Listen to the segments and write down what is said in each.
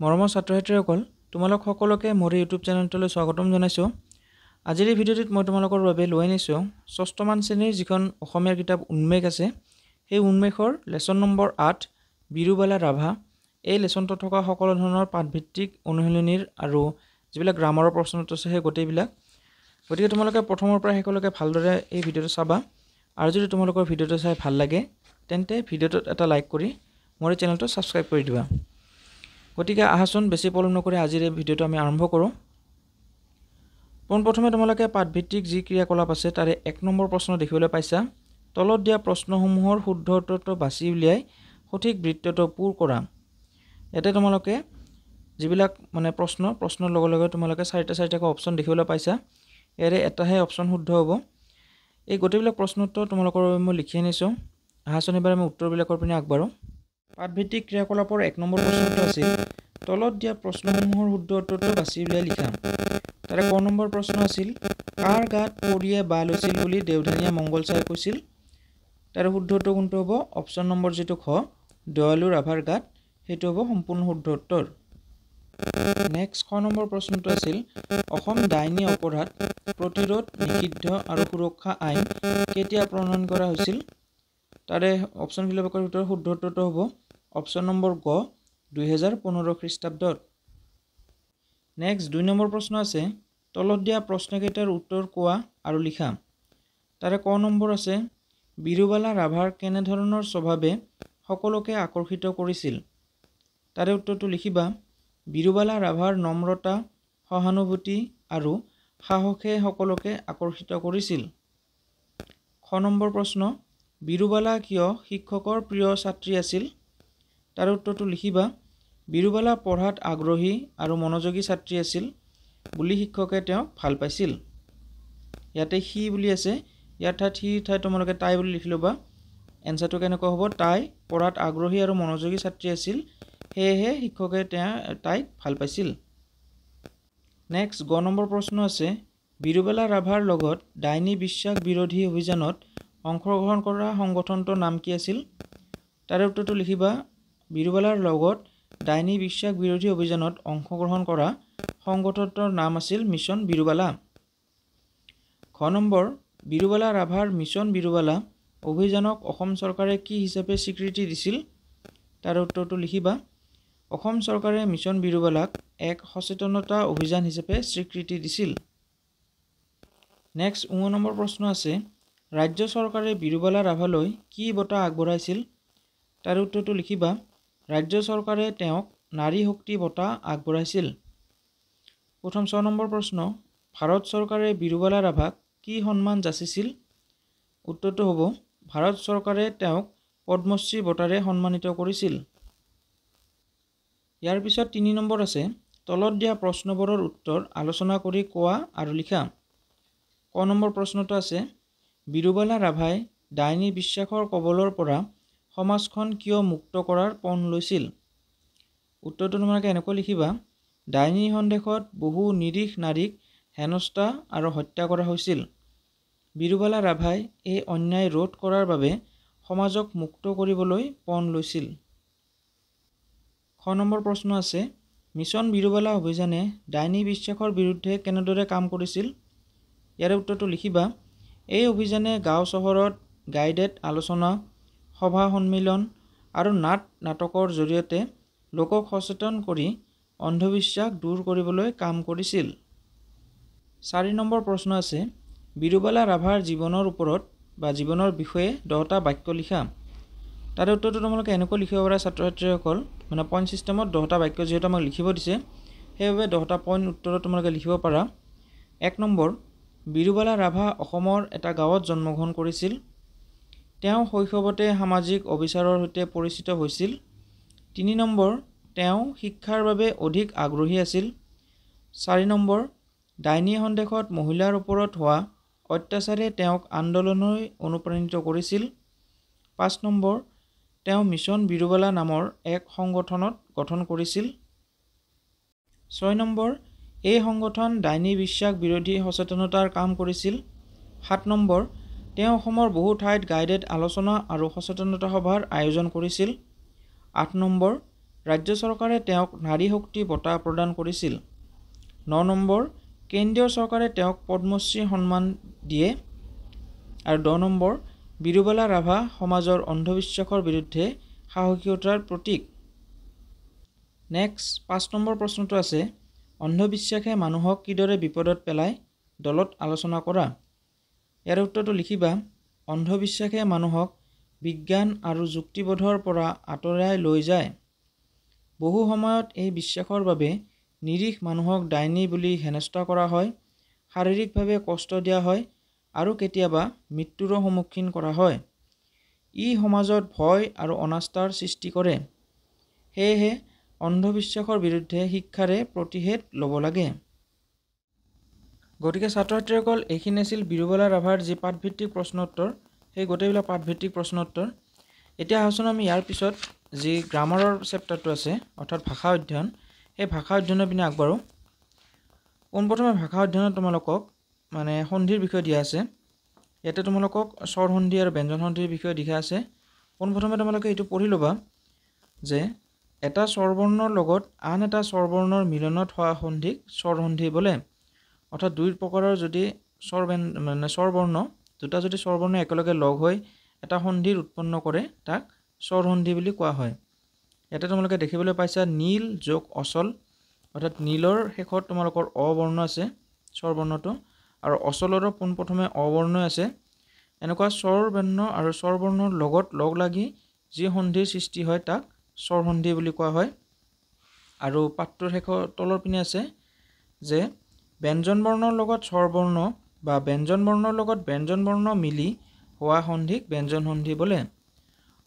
মৰমৰ ছাত্ৰ-ছাত্ৰীসকল, তোমালোক সকলোকে মোৰ ইউটিউব চেনেলটোলৈ স্বাগতম জনাইছোঁ। আজিৰ এই ভিডিঅ'টোত মই তোমালোকৰ বাবে লৈ আনিছোঁ ৬ষ্ঠমান শ্ৰেণীৰ যিখন অসমীয়াৰ কিতাপ উন্মেষ আছে, সেই উন্মেষৰ লেচন নম্বৰ ৮ বিৰুবালা ৰাভা। এই লেচনটোত থকা সকলো ধৰণৰ পাঠভিত্তিক অনুশীলনীৰ আৰু যিবিলাক গ্ৰামাৰৰ প্ৰশ্ন আছে সেই গোটেইবিলাক। গতিকে তোমালোকে প্ৰথমৰ পৰা শেষলৈকে ভালদৰে এই ভিডিঅ'টো চাবা। আৰু যদি তোমালোকৰ ভিডিঅ'টো চাই ভাল লাগে তেন্তে ভিডিঅ'টোত এটা লাইক কৰি মোৰ এই চেনেলটো ছাবস্ক্ৰাইব কৰি দিবা। গতিকে আহাচোন বেছি পলম নকৰি আজিৰ এই ভিডিঅ'টো আমি আৰম্ভ কৰোঁ। পোনপ্ৰথমে তোমালোকে পাঠভিত্তিক যি ক্ৰিয়াকলাপ আছে তাৰে ১ নম্বৰ প্ৰশ্ন দেখিবলৈ পাইছা। তলত দিয়া প্ৰশ্নসমূহৰ শুদ্ধ উত্তৰটো বাছি উলিয়াই সঠিক বৃত্তটো পূৰ কৰা। ইয়াতে তোমালোকে যিবিলাক প্ৰশ্নৰ লগে লগে তোমালোকে চাৰিটাকৈ অপশ্যন দেখিবলৈ পাইছা। ইয়াৰে এটাহে অপশ্যন শুদ্ধ হ'ব। এই গোটেইবিলাক প্ৰশ্ন উত্তৰ তোমালোকৰ বাবে মই লিখি আনিছোঁ। আহাচোন এবাৰ আমি উত্তৰবিলাকৰ পিনে আগবাঢ়োঁ। পাঠভিত্তিক ক্ৰিয়াকলাপৰ ১ নম্বৰ প্ৰশ্নটো আছিল তলত দিয়া প্ৰশ্নসমূহৰ শুদ্ধ উত্তৰটো বাছি উলিয়াই লিখা। তাৰে ক নম্বৰ প্ৰশ্ন আছিল কাৰ গাত পৰিয়ে বা লৈছিল বুলি দেওধানীয়ে মংগলচাৰে কৈছিল। তাৰে শুদ্ধ উত্তৰ কোনটো হ'ব? অপশ্যন নম্বৰ যিটো খ, দয়ালু ৰাভাৰ গাত, সেইটো হ'ব সম্পূৰ্ণ শুদ্ধ উত্তৰ। নেক্সট খ নম্বৰ প্ৰশ্নটো আছিল অসম ডাইনী অপৰাধ প্ৰতিৰোধ নিষিদ্ধ আৰু সুৰক্ষা আইন কেতিয়া প্ৰণয়ন কৰা হৈছিল। তাৰে অপশ্যন ফিলআপৰ ভিতৰত শুদ্ধ উত্তৰটো হ'ব অপশ্যন নম্বৰ গ ২০১৫ খ্ৰীষ্টাব্দত। নেক্সট ২ নম্বৰ প্ৰশ্ন আছে তলত দিয়া প্ৰশ্নকেইটাৰ উত্তৰ কোৱা আৰু লিখা। তাৰে ক নম্বৰ আছে বিৰুবালা ৰাভাৰ কেনেধৰণৰ স্বভাৱে সকলোকে আকৰ্ষিত কৰিছিল। তাৰে উত্তৰটো লিখিবা বিৰুবালা ৰাভাৰ নম্ৰতা, সহানুভূতি আৰু সাহসে সকলোকে আকৰ্ষিত কৰিছিল। খ নম্বৰ প্ৰশ্ন বিৰুবালা কিয় শিক্ষকৰ প্ৰিয় ছাত্ৰী আছিল। তাৰ উত্তৰটো লিখিবা বিৰুবালা পঢ়াত আগ্ৰহী আৰু মনোযোগী ছাত্ৰী আছিল বুলি শিক্ষকে তেওঁক ভাল পাইছিল। ইয়াতে সি বুলি আছে, ইয়াৰ ঠাইত সি ঠাইত তোমালোকে তাই বুলি লিখি ল'বা। এনচাৰটো কেনেকুৱা হ'ব? তাই পঢ়াত আগ্ৰহী আৰু মনোযোগী ছাত্ৰী আছিল, সেয়েহে শিক্ষকে তাইক ভাল পাইছিল। নেক্সট গ নম্বৰ প্ৰশ্ন আছে বিৰুবালা ৰাভাৰ লগত ডাইনী বিশ্বাস বিৰোধী অভিযানত অংশগ্ৰহণ কৰা সংগঠনটোৰ নাম কি আছিল। তাৰে উত্তৰটো লিখিবা বিৰুবালাৰ লগত ডাইনী বিশ্বাস বিৰোধী অভিযানত অংশগ্ৰহণ কৰা সংগঠনটোৰ নাম আছিল মিছন বিৰুবালা। ঘ নম্বৰ বিৰুবালা ৰাভাৰ মিছন বিৰুবালা অভিযানক অসম চৰকাৰে কি হিচাপে স্বীকৃতি দিছিল। তাৰে উত্তৰটো লিখিবা অসম চৰকাৰে মিছন বিৰুবালাক এক সচেতনতা অভিযান হিচাপে স্বীকৃতি দিছিল। নেক্সট ১ নম্বৰ প্ৰশ্ন আছে ৰাজ্য চৰকাৰে বিৰুবালা ৰাভালৈ কি বঁটা আগবঢ়াইছিল। তাৰ উত্তৰটো লিখিবা ৰাজ্য চৰকাৰে তেওঁক নাৰী শক্তি বঁটা আগবঢ়াইছিল। প্ৰথম ৬ নম্বৰ প্ৰশ্ন ভাৰত চৰকাৰে বিৰুবালা ৰাভাক কি সন্মান যাচিছিল। উত্তৰটো হ'ব ভাৰত চৰকাৰে তেওঁক পদ্মশ্ৰী বঁটাৰে সন্মানিত কৰিছিল। ইয়াৰ পিছত ৩ নম্বৰ আছে তলত দিয়া প্ৰশ্নবোৰৰ উত্তৰ আলোচনা কৰি কোৱা আৰু লিখা। ক নম্বৰ প্ৰশ্নটো আছে বিৰুবালা ৰাভাই ডাইনী বিশ্বাসৰ কবলৰ পৰা সমাজখন কিয় মুক্ত কৰাৰ পণ লৈছিল। উত্তৰটো তোমালোকে এনেকৈ লিখিবা ডাইনী সন্দেহত বহু নিৰীহ নাৰীক হেনস্থা আৰু হত্যা কৰা হৈছিল। বিৰুবালা ৰাভাই এই অন্যায় ৰোধ কৰাৰ বাবে সমাজক মুক্ত কৰিবলৈ পণ লৈছিল। খ নম্বৰ প্ৰশ্ন আছে মিছন বিৰুবালা অভিযানে ডাইনী বিশ্বাসৰ বিৰুদ্ধে কেনেদৰে কাম কৰিছিল। ইয়াৰে উত্তৰটো লিখিবা এই অভিযানে গাঁও চহৰত গাইডেড আলোচনা, সভা সন্মিলন আৰু নাট নাটকৰ জৰিয়তে লোকক সচেতন কৰি অন্ধবিশ্বাস দূৰ কৰিবলৈ কাম কৰিছিল। ৪ নম্বৰ প্ৰশ্ন আছে বিৰুবালা ৰাভাৰ জীৱনৰ ওপৰত বা জীৱনৰ বিষয়ে 10টা বাক্য লিখা। তাৰে উত্তৰটো তোমালোকে এনেকৈ লিখিব পাৰা ছাত্ৰ-ছাত্ৰীসকল পইণ্ট ছিষ্টেমত 10টা বাক্য যিহেতু আমাক লিখিব দিছে সেইবাবে 10টা পইণ্ট উত্তৰত তোমালোকে লিখিব পাৰা। ১ নম্বৰ বিৰুবালা ৰাভা অসমৰ এটা গাঁৱত জন্মগ্ৰহণ কৰিছিল। তেওঁ শৈশৱতে সামাজিক অবিচাৰৰ সৈতে পৰিচিত হৈছিল। ৩ নম্বৰ তেওঁ শিক্ষাৰ বাবে অধিক আগ্ৰহী আছিল। ৪ নম্বৰ ডাইনী সন্দেহত মহিলাৰ ওপৰত হোৱা অত্যাচাৰে তেওঁক আন্দোলনলৈ অনুপ্ৰাণিত কৰিছিল। ৫ নম্বৰ তেওঁ মিছন বিৰুবালা নামৰ এক সংগঠনত গঠন কৰিছিল। ৬ নম্বৰ এই সংগঠন ডাইনী বিশ্বাস বিৰোধী সচেতনতাৰ কাম কৰিছিল। ৭ নম্বৰ তেওঁ অসমৰ বহু ঠাইত গাইডেড আলোচনা আৰু সচেতনতা সভাৰ আয়োজন কৰিছিল। ৮ নম্বৰ ৰাজ্য চৰকাৰে তেওঁক নাৰী শক্তি বঁটা প্ৰদান কৰিছিল। 9 নম্বৰ, কেন্দ্ৰীয় চৰকাৰে তেওঁক পদ্মশ্ৰী সন্মান দিয়ে। আৰু 10 নম্বৰ, বিৰুবালা ৰাভা সমাজৰ অন্ধবিশ্বাসৰ বিৰুদ্ধে সাহসিকতাৰ প্ৰতীক। নেক্সট 5 নম্বৰ প্ৰশ্নটো আছে, অন্ধবিশ্বাসে মানুহক কিদৰে বিপদত পেলায়, দলত আলোচনা কৰা। ইয়াৰ উত্তৰটো লিখিবা, অন্ধবিশ্বাসে মানুহক বিজ্ঞান আৰু যুক্তিবোধৰ পৰা আঁতৰাই লৈ যায়। বহু সময়ত এই বিশ্বাসৰ বাবে নিৰীহ মানুহক ডাইনী বুলি হেনস্থা কৰা হয়, শাৰীৰিকভাৱে কষ্ট দিয়া হয় আৰু কেতিয়াবা মৃত্যুৰো সন্মুখীন কৰা হয়। ই সমাজত ভয় আৰু অনাস্থাৰ সৃষ্টি কৰে। সেয়েহে অন্ধবিশ্বাসৰ বিৰুদ্ধে শিক্ষাৰে প্ৰতিষেধ ল'ব লাগে। গতিকে ছাত্ৰ ছাত্ৰীসকল, এইখিনি আছিল বিৰুবালা ৰাভাৰ যি পাঠভিত্তিক প্ৰশ্ন উত্তৰ, সেই গোটেইবিলাক পাঠভিত্তিক প্ৰশ্ন উত্তৰ। এতিয়া আহোচোন আমি ইয়াৰ পিছত যি গ্ৰামাৰৰ চেপ্টাৰটো আছে, অৰ্থাৎ ভাষা অধ্যয়ন, সেই ভাষা অধ্যয়নৰ পিনে আগবাঢ়োঁ। পোনপ্ৰথমে ভাষা অধ্যয়নত তোমালোকক মানে সন্ধিৰ বিষয়ে দিয়া আছে। ইয়াতে তোমালোকক স্বৰ সন্ধি আৰু ব্যঞ্জন সন্ধিৰ বিষয়ে দিয়া আছে। পোনপ্ৰথমে তোমালোকে এইটো পঢ়ি ল'বা যে এটা স্বৰবৰ্ণৰ লগত আন এটা স্বৰবৰ্ণৰ মিলনত হোৱা সন্ধিক স্বৰ সন্ধি বোলে। অৰ্থাৎ দুই প্ৰকাৰৰ যদি স্বৰবৰ্ণ, দুটা যদি স্বৰবৰ্ণ একেলগে লগ হৈ এটা সন্ধিৰ উৎপন্ন কৰে, তাক স্বৰ সন্ধি বুলি কোৱা হয়। ইয়াতে তোমালোকে দেখিবলৈ পাইছা নীল যোগ অচল, অৰ্থাৎ নীলৰ শেষত তোমালোকৰ অ বৰ্ণ আছে স্বৰবৰ্ণটো, আৰু অচলৰো পোনপ্ৰথমে অ বৰ্ণ আছে। এনেকুৱা স্বৰবৰ্ণ আৰু স্বৰবৰ্ণৰ লগত লগ লাগি যি সন্ধিৰ সৃষ্টি হয় তাক স্বৰ সন্ধি বুলি কোৱা হয়। আৰু পাঠটোৰ শেষৰ তলৰ পিনে আছে যে ব্যঞ্জন বৰ্ণৰ লগত স্বৰবৰ্ণ বা ব্যঞ্জন বৰ্ণৰ লগত ব্যঞ্জন বৰ্ণ মিলি হোৱা সন্ধিক ব্যঞ্জন সন্ধি বোলে।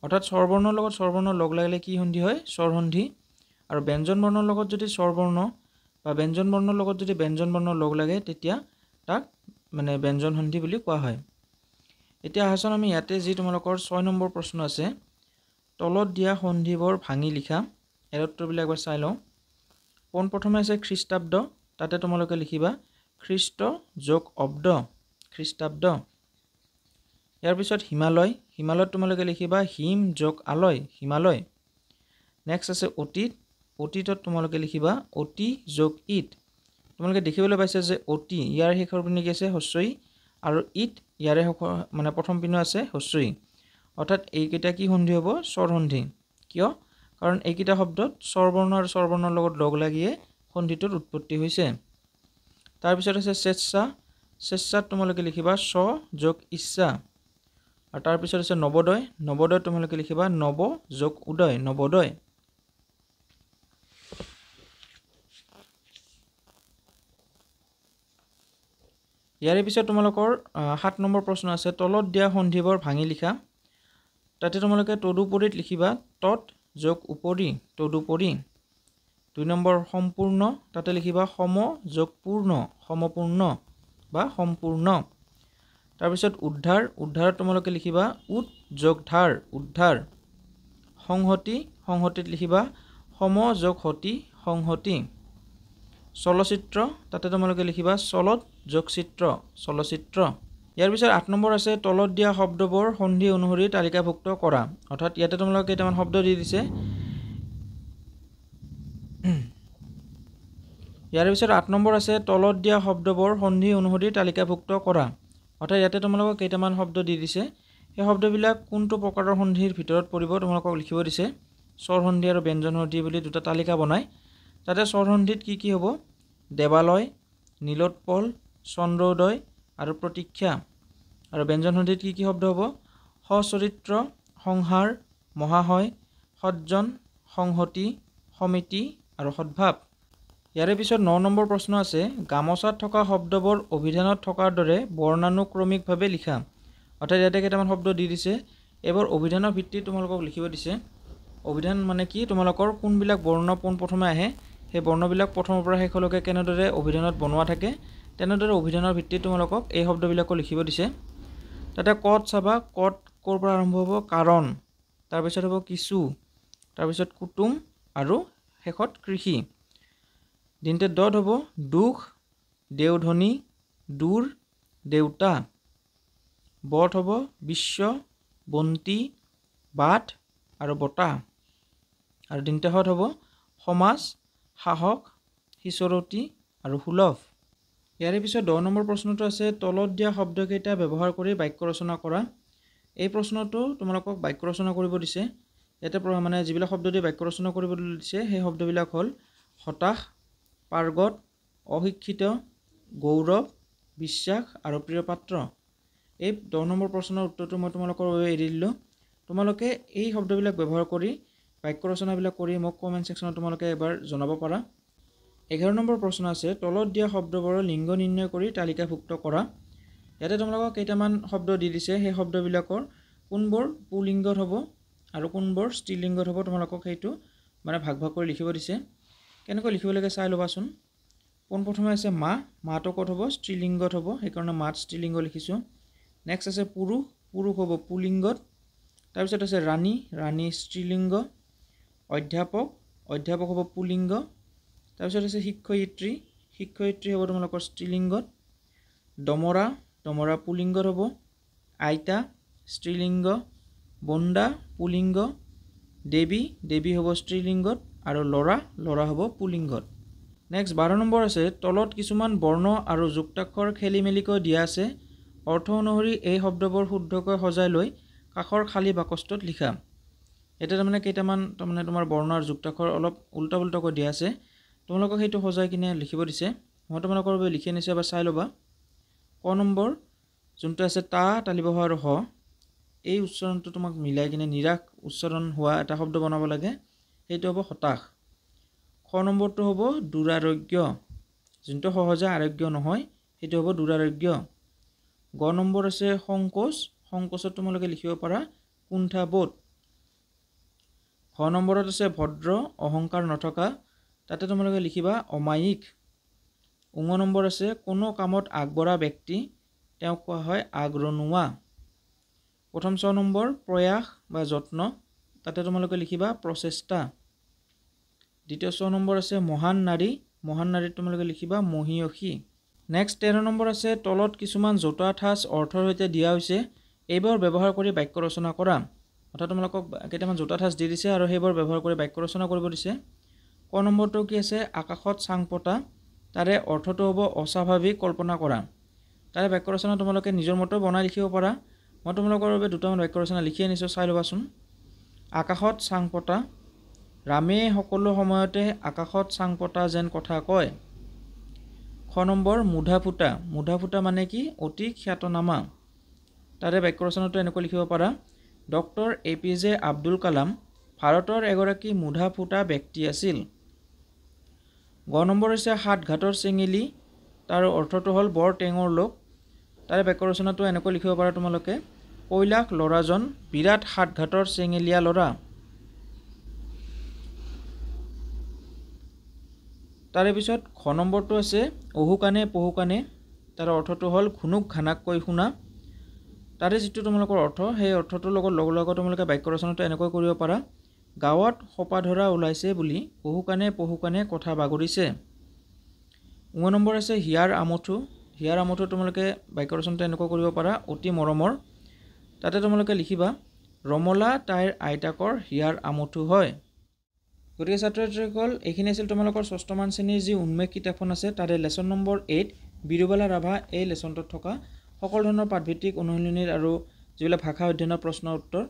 অৰ্থাৎ স্বৰবৰ্ণৰ লগত স্বৰবৰ্ণ লগ লাগিলে কি সন্ধি হয়? স্বৰ সন্ধি। আৰু ব্যঞ্জন বৰ্ণৰ লগত যদি স্বৰবৰ্ণ বা ব্যঞ্জন বৰ্ণৰ লগত যদি ব্যঞ্জন বৰ্ণ লগ লাগে, তেতিয়া তাক মানে ব্যঞ্জন সন্ধি বুলি কোৱা হয়। এতিয়া আহাচোন আমি ইয়াতে যি তোমালোকৰ 6 নম্বৰ প্ৰশ্ন আছে, তলত দিয়া সন্ধিবোৰ ভাঙি লিখা। ইয়াৰ উত্তৰবিলাক এবাৰ চাই লওঁ। পোনপ্ৰথমে আছে খ্ৰীষ্টাব্দ, তাতে তোমালোকে লিখিবা খ্ৰীষ্ট যোগ অব্দ, খ্ৰীষ্টাব্দ। ইয়াৰ পিছত হিমালয়, হিমালয়ত তোমালোকে লিখিবা হিম যোগ আলয়, হিমালয়। নেক্সট আছে অতীত, অতীতত তোমালোকে লিখিবা অতি যোগ ইত। তোমালোকে দেখিবলৈ পাইছে যে অতি ইয়াৰ শেষৰ পিনে কি আছে? হস্ৰই, আৰু ইত ইয়াৰে মানে প্ৰথম পিনে আছে হস্ৰই। অৰ্থাৎ এইকেইটা কি সন্ধি হ'ব? স্বৰ সন্ধি। কিয়? কাৰণ এইকেইটা শব্দত স্বৰবৰ্ণ আৰু স্বৰবৰ্ণৰ লগত লগ লাগিয়ে সন্ধিটোৰ উৎপত্তি হৈছে। তাৰপিছত আছে স্বেচ্ছা, স্বেচ্ছাত তোমালোকে লিখিবা স্ব যোগ ইচ্ছা। আৰু তাৰপিছত আছে নৱোদয়, নৱোদয়ত তোমালোকে লিখিবা নৱ যোগ উদয়, নৱোদয়। ইয়াৰে পিছত তোমালোকৰ 7 নম্বৰ প্ৰশ্ন আছে, তলত দিয়া সন্ধিবোৰ ভাঙি লিখা। তাতে তোমালোকে তদুপৰিত লিখিবা তৎ যোগ উপৰি, তদুপৰি। 2 নম্বৰ সম্পূৰ্ণ, তাতে লিখিবা সম যোগ পূৰ্ণ, সমপূৰ্ণ বা সম্পূৰ্ণ। তাৰপিছত উদ্ধাৰ, উদ্ধাৰত তোমালোকে লিখিবা উদ যোগ ধাৰ, উদ্ধাৰ। সংহতি, সংহতিত লিখিবা সম যোগ হতি, সংহতি। চলচ্চিত্ৰ, তাতে তোমালোকে লিখিবা চলত যোগ চিত্ৰ, চলচ্চিত্ৰ। ইয়াৰ পিছত 8 নম্বৰ আছে তলত দিয়া শব্দবোৰ সন্ধি অনুসৰি তালিকাভুক্ত কৰা। অৰ্থাৎ ইয়াতে তোমালোকে কেইটামান শব্দ দি দিছে। ইয়াৰ পিছত 8 নম্বৰ আছে তলত দিয়া শব্দবোৰ সন্ধি অনুসৰি তালিকাভুক্ত কৰা। অৰ্থাৎ ইয়াতে তোমালোকক কেইটামান শব্দ দি দিছে। সেই শব্দবিলাক কোনটো প্ৰকাৰৰ সন্ধিৰ ভিতৰত পৰিব তোমালোকক লিখিব দিছে। স্বৰ সন্ধি আৰু ব্যঞ্জন সন্ধি বুলি দুটা তালিকা বনাই। তাতে স্বৰ সন্ধিত কি কি হ'ব? দেৱালয়, নীলোৎপল, চন্দ্ৰোদয় আৰু প্ৰতীক্ষা। আৰু ব্যঞ্জন সন্ধিত কি কি শব্দ হ'ব? সচৰিত্ৰ, সংহাৰ, মহাশয়, সজ্জন, সংহতি, সমিতি আৰু সদ্ভাৱ। ইয়াৰে পিছত 9 নম্বৰ প্ৰশ্ন আছে, গামোচাত থকা শব্দবোৰ অভিধানত থকাৰ দৰে বৰ্ণানুক্ৰমিকভাৱে লিখা। অৰ্থাৎ ইয়াতে কেইটামান শব্দ দি দিছে। এইবোৰ অভিধানৰ ভিত্তিত তোমালোকক লিখিব দিছে। অভিধান মানে কি? তোমালোকৰ কোনবিলাক বৰ্ণ পোনপ্ৰথমে আহে, সেই বৰ্ণবিলাক প্ৰথমৰ পৰা শেষলৈকে কেনেদৰে অভিধানত বনোৱা থাকে, তেনেদৰে অভিধানৰ ভিত্তিত তোমালোকক এই শব্দবিলাকো লিখিব দিছে। তাতে কত চাবা, কত ক'ৰ পৰা আৰম্ভ হ'ব? কাৰণ। তাৰপিছত হ'ব কিছু, তাৰপিছত কুটুম আৰু শেষত কৃষি। দিনতে দত হ'ব দুখ, দেওধনী, দূৰ, দেউতা। বত হ'ব বিশ্ব, বন্তি, বাট আৰু বতাহ। আৰু তিনিটা হত হ'ব সমাজ, সাহস, সিঁচৰতি আৰু সুলভ। ইয়াৰে পিছত 10 নম্বৰ প্ৰশ্নটো আছে তলত দিয়া শব্দকেইটা ব্যৱহাৰ কৰি বাক্য ৰচনা কৰা। এই প্ৰশ্নটো তোমালোকক বাক্য ৰচনা কৰিব দিছে। ইয়াতে মানে যিবিলাক শব্দ দি বাক্য ৰচনা কৰিব দিছে সেই শব্দবিলাক হ'ল হতাশ, পাৰ্গত, অশিক্ষিত, গৌৰৱ, বিশ্বাস আৰু প্ৰিয় পাত্ৰ। এই 10 নম্বৰ প্ৰশ্নৰ উত্তৰটো মই তোমালোকৰ বাবে এৰি দিলোঁ। তোমালোকে এই শব্দবিলাক ব্যৱহাৰ কৰি বাক্য ৰচনাবিলাক কৰি মোক কমেণ্ট ছেকশ্যনত তোমালোকে এবাৰ জনাব পাৰা। 11 নম্বৰ প্ৰশ্ন আছে তলত দিয়া শব্দবোৰৰ লিংগ নিৰ্ণয় কৰি তালিকাভুক্ত কৰা। ইয়াতে তোমালোকক কেইটামান শব্দ দি দিছে, সেই শব্দবিলাকৰ কোনবোৰ পুলিংগত হ'ব আৰু কোনবোৰ স্ত্ৰীলিংগত হ'ব তোমালোকক সেইটো মানে ভাগ ভাগ কৰি লিখিব দিছে। কেনেকৈ লিখিব লাগে চাই ল'বাচোন। পোনপ্ৰথমে আছে মা, মাটো ক'ত হ'ব? স্ত্ৰীলিংগত হ'ব, সেইকাৰণে মাত স্ত্ৰীলিংগ লিখিছোঁ। নেক্সট আছে পুৰুষ, পুৰুষ হ'ব পুলিংগত। তাৰপিছত আছে ৰাণী, ৰাণী স্ত্ৰীলিংগ। অধ্যাপক, অধ্যাপক হ'ব পুলিংগ। তাৰপিছত আছে শিক্ষয়িত্ৰী, শিক্ষয়িত্ৰী হ'ব তোমালোকৰ স্ত্ৰীলিংগত। ডমৰা, ডমৰা পুলিংগত হ'ব। আইতা স্ত্ৰীলিংগ। বন্দা পুলিংগ। দেৱী, দেৱী হ'ব স্ত্ৰীলিংগত। আৰু ল'ৰা, ল'ৰা হ'ব পুলিংগত। নেক্সট 12 নম্বৰ আছে তলত কিছুমান বৰ্ণ আৰু যুক্তাক্ষৰ খেলি মেলিকৈ দিয়া আছে। অৰ্থ অনুসৰি এই শব্দবোৰ শুদ্ধকৈ সজাই লৈ কাষৰ খালী বাকচটোত লিখা। এতিয়া তাৰমানে কেইটামান তোমাৰ বৰ্ণ আৰু যুক্তাক্ষৰ অলপ উল্টা পুল্টাকৈ দিয়া আছে। তোমালোকক সেইটো সজাই কিনে লিখিব দিছে। মই তোমালোকৰ বাবে লিখি আনিছোঁ, এবাৰ চাই ল'বা। ক নম্বৰ যোনটো আছে তা, তালিবহা আৰু হ, এই উচ্চাৰণটো তোমাক মিলাই কিনে নিৰাশ উচ্চাৰণ হোৱা এটা শব্দ বনাব লাগে। সেইটো হ'ব হতাশ। খ নম্বৰটো হ'ব দুৰাৰোগ্য, যোনটো সহজে আৰোগ্য নহয়, সেইটো হ'ব দুৰাৰোগ্য। গ নম্বৰ আছে সংকোচ, সংকোচত তোমালোকে লিখিব পাৰা কুণ্ঠাবোধ। ঘ নম্বৰত আছে ভদ্ৰ, অহংকাৰ নথকা, তাতে তোমালোকে লিখিবা অমায়িক। ঙ নম্বৰ আছে কোনো কামত আগবঢ়া ব্যক্তি, তেওঁক কোৱা হয় আগৰণুৱা। প্ৰথম 6 নম্বৰ প্ৰয়াস বা যত্ন, তাতে তোমালোকে লিখিবা প্ৰচেষ্টা। দ্বিতীয় 6 নম্বৰ আছে মহান নাৰী, মহান নাৰীত তোমালোকে লিখিবা মহীয়সী। নেক্সট 13 নম্বৰ আছে তলত কিছুমান জতুৱা ঠাঁচ অৰ্থৰ সৈতে দিয়া হৈছে, এইবোৰ ব্যৱহাৰ কৰি বাক্য ৰচনা কৰা। অৰ্থাৎ তোমালোকক কেইটামান জতুৱা ঠাঁচ দি দিছে আৰু সেইবোৰ ব্যৱহাৰ কৰি বাক্য ৰচনা কৰিব দিছে। ক নম্বৰটো কি আছে আকাশত চাং পতা, তাৰে অৰ্থটো হ'ব অস্বাভাৱিক কল্পনা কৰা। তাৰে বাক্য ৰচনা তোমালোকে নিজৰ মতে বনাই লিখিব পাৰা। মই তোমালোকৰ বাবে দুটামান বাক্য ৰচনা লিখি আনিছোঁ, চাই ল'বাচোন। আকাশত চাং পতা, ৰামে সকলো সময়তে আকাশত চাং পতা যেন কথা কয়। খ নম্বৰ মুধা ফুটা, মুধা ফুটা মানে কি অতি খ্যাতনামা। তাৰে বাক্য ৰচনাটো এনেকৈ লিখিব পাৰা ডক্টৰ APJ আব্দুল কালাম ভাৰতৰ এগৰাকী মুধা ফুটা ব্যক্তি আছিল। গ নম্বৰ হৈছে সাত ঘাটৰ চেঙেলী, তাৰ অৰ্থটো হ'ল বৰ টেঙৰ লোক। তাৰে বাক্য ৰচনাটো এনেকৈ লিখিব পাৰা তোমালোকে কৈলাশ ল'ৰাজন বিৰাট সাত ঘাটৰ চেঙেলীয়া ল'ৰা। তাৰে পিছত খ নম্বৰটো আছে অহুকাণে পহুকাণে, তাৰ অৰ্থটো হ'ল ঘুনুক ঘানাককৈ শুনা। তাৰে যিটো তোমালোকৰ অৰ্থ, সেই অৰ্থটোৰ লগত লগত তোমালোকে বাক্য ৰচনাটো এনেকৈ কৰিব পাৰা গাঁৱত সপা ধৰা ওলাইছে বুলি পহুকাণে পহুকাণে কথা বাগৰিছে। ঙ নম্বৰ আছে হিয়াৰ আমঠু, হিয়াৰ আমঠু তোমালোকে বাক্য ৰচনাটো এনেকৈ কৰিব পাৰা অতি মৰমৰ। তাতে তোমালোকে লিখিবা ৰমলা তাইৰ আইতাকৰ হিয়াৰ আমঠু হয়। গতিকে ছাত্ৰ ছাত্ৰীসকল এইখিনি আছিল তোমালোকৰ 6ষ্ঠমান শ্ৰেণীৰ যি উন্মেষ কিতাপখন আছে তাৰে লেচন নম্বৰ 8 বিৰুবালা ৰাভা, এই লেচনটোত থকা সকলো ধৰণৰ পাঠভিত্তিক অনুশীলনীৰ আৰু যিবিলাক ভাষা অধ্যয়নৰ প্ৰশ্ন উত্তৰ।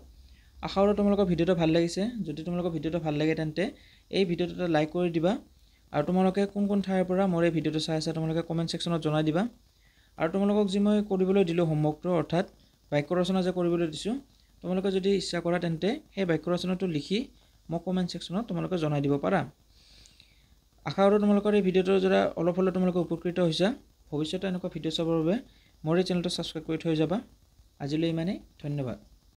আশা কৰোঁ তোমালোকৰ ভিডিঅ'টো ভাল লাগিছে। যদি তোমালোকৰ ভিডিঅ'টো ভাল লাগে তেন্তে এই ভিডিঅ'টো এটা লাইক কৰি দিবা আৰু তোমালোকে কোন কোন ঠাইৰ পৰা মোৰ এই ভিডিঅ'টো চাই আছা তোমালোকে কমেণ্ট ছেকশ্যনত জনাই দিবা। আৰু তোমালোকক যি মই কৰিবলৈ দিলোঁ হোমৱৰ্কটো, অৰ্থাৎ বাক্য ৰচনা যে কৰিবলৈ দিছোঁ, তোমালোকে যদি ইচ্ছা কৰা তেন্তে সেই বাক্য ৰচনাটো লিখি মোক কমেণ্ট ছেকশ্যনত তোমালোকে জনাই দিব পাৰা। আশা কৰোঁ তোমালোকৰ এই ভিডিঅ'টোৰ দ্বাৰা অলপ হ'লেও তোমালোকে উপকৃত হৈছা। ভৱিষ্যতে এনেকুৱা ভিডিঅ' চাবৰ বাবে মোৰ এই চেনেলটো ছাবস্ক্ৰাইব কৰি থৈ যাবা। আজিলৈ ইমানেই, ধন্যবাদ।